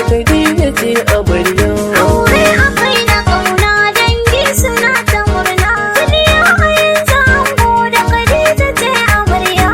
Khadija ce amarya. Aure akai na kauna dangi suna ta murna. Duniya a yanzu ango da Khadija ce amarya.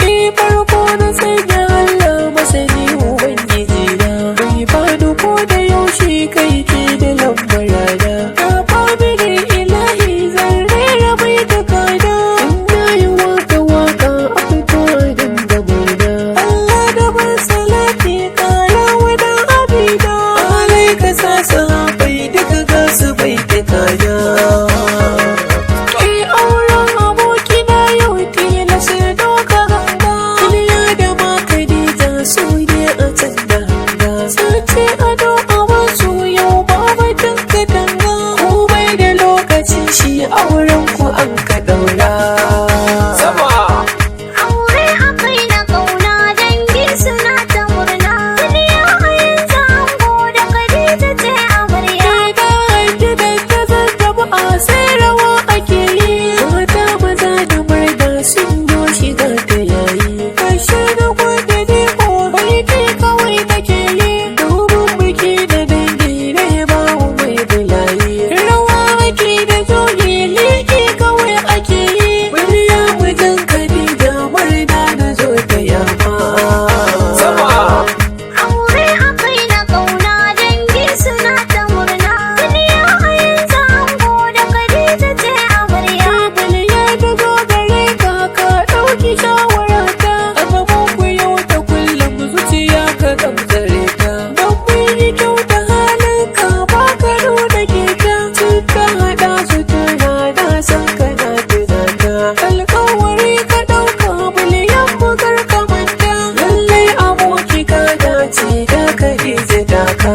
Ni farko na sanya Allah masani Ubangiji na. Bai fadu ko da yaushe kai ke da lambarana. Na family ilahi zan rera bai da kada. Ina yi waka waka a fito din da murna. Allah da ban salati kara wada abida. Alai ka sa sahabai duka gasu bai da kada. Auren abokina yau tilas doka ganga. Iliya da ma Khadija su ne a can da hanga. Sace ado a wasu yau babu dinka danga. Komai da lokacin shi auren ku an ka daura. Aure akai na kauna dangi suna ta murna. Duniya a yanzu ango da Khadija ce amarya. Da haiti da ta zazzaba a sai rawa ake yi. Mata maza da murna sun yo shiga ta yayi. Kashe da gwada ne ko baiti kawai nake yi. Domin biki da dangi ne babu mai bulayi. Rawa ake da zoye liki kawai ake yi. Murya wajen Khadija murna na zo ta yamma. Aure akai na kauna dangi suna ta murna. Duniya a yanzu ango da Khadija ce amarya. Biliya ta zo gare ka ka ɗauki shawarata. A gaban ku yau da kullum zuciya ka gamsare ta. Don mun yi kyau da halin ka ba ka nuna keta. Cuta haɗa su tuna na san ka na tunata. Alƙawari ka ɗauka biliyan mu kar ka manta. Lallai aboki ka dace da Khadija ta ka.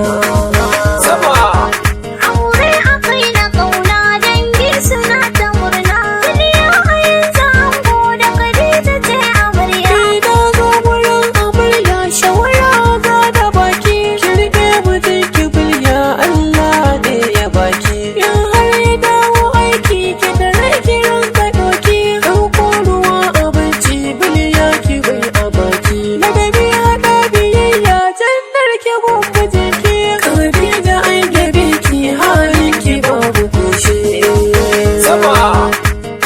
Aure akai na kauna dangi suna ta murna. Duniya a yanzu ango da Khadija ce amarya. Ina zo wurin amarya shawara za da baki. Kirge mutum ki bilya Allah ne ya baki. In har ya dawo aiki ki da rai kiran ka ɗauki. Ɗauko ruwa abinci bilya ki bai a baki. Ladabi haɗa biyayya jannar ki gumbu jiki. Khadija ai gabe ki halin ki babu kushe.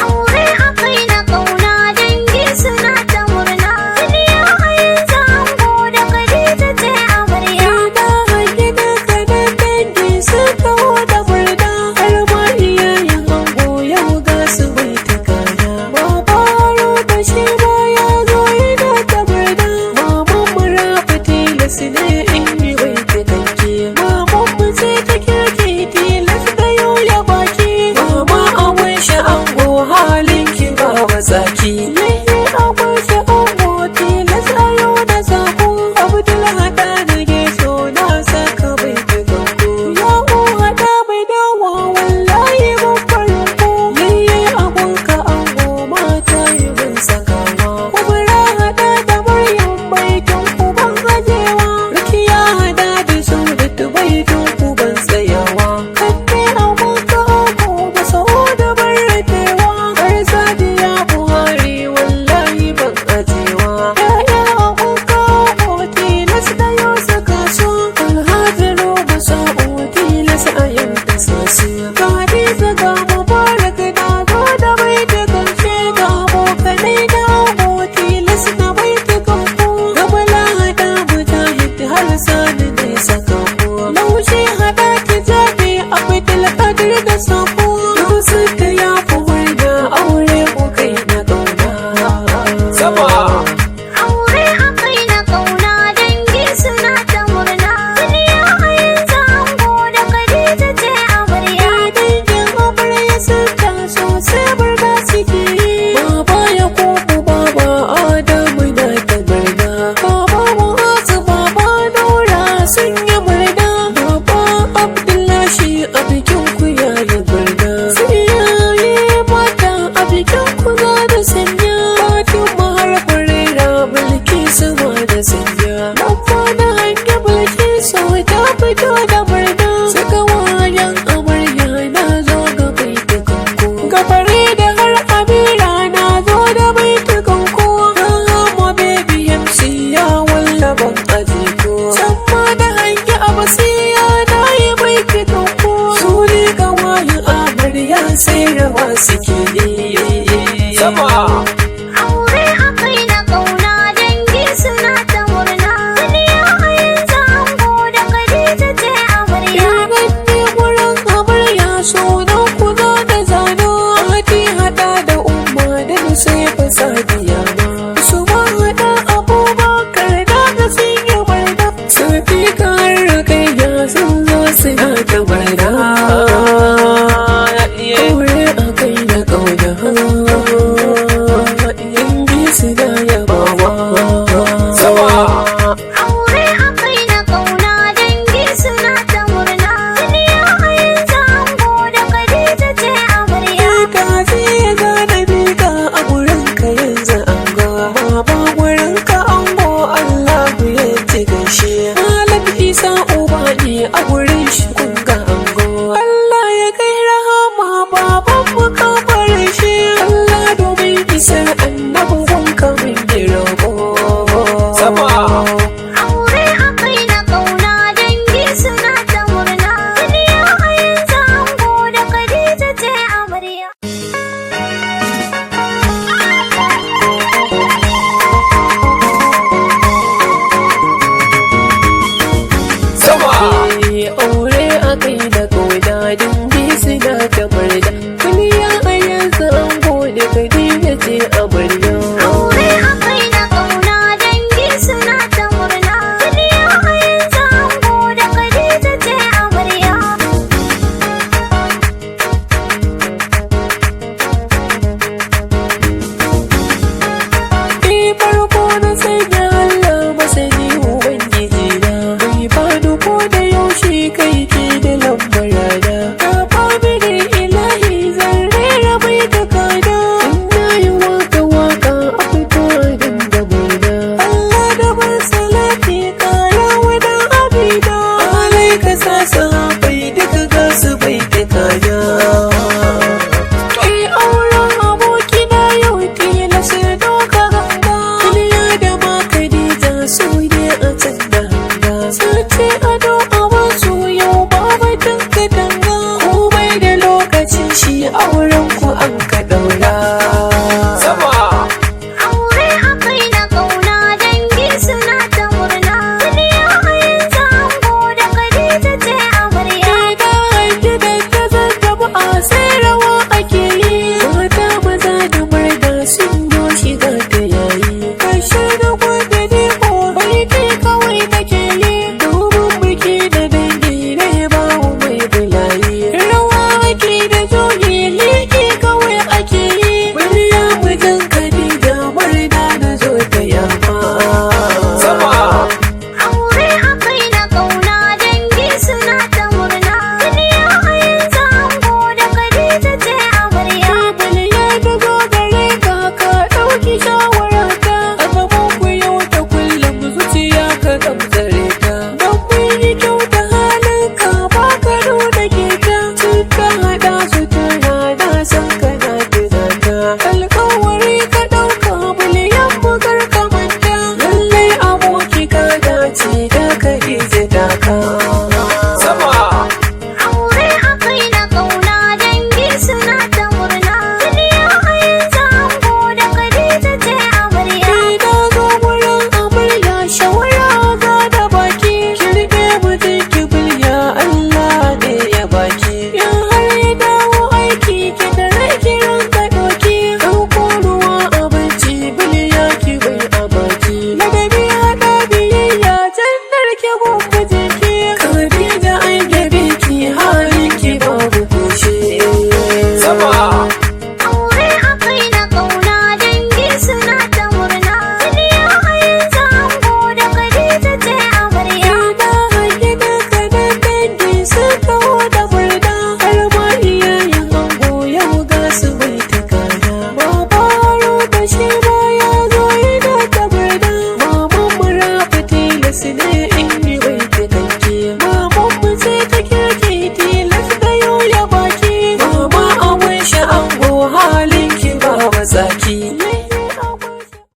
Aure akai na kauna dangi suna ta murna. Duniya a yanzu ango da Khadija ce amarya. Ina hangi daga da dangi sun taho da murna. Har ma iyayen ango yau ga su bai ta kana. Babaro da shi ma ya zo yana ta murna. Maman mu rafa tilas ne in yi bai ta kanki. Maman mu ce ta kirki tilas da yau ya baki. Mama awai shi ango halin ki ba matsaki. Yayye awai shi ango tilas a yau da sako. Abdul hada da geso na saka bai ta kanku. Yawo hada bai dawo wallahi ban farin ku. Yayye abunka ango mata yi bin sakawa. Kubura hada da Maryam baitin ku ban gajewa. Rukiya hada da Saudatu baitin ku ban tsayawa. Kanne abunka ango ba sau da ban ratewa. Har Sadiya Buhari suke yi. Sama.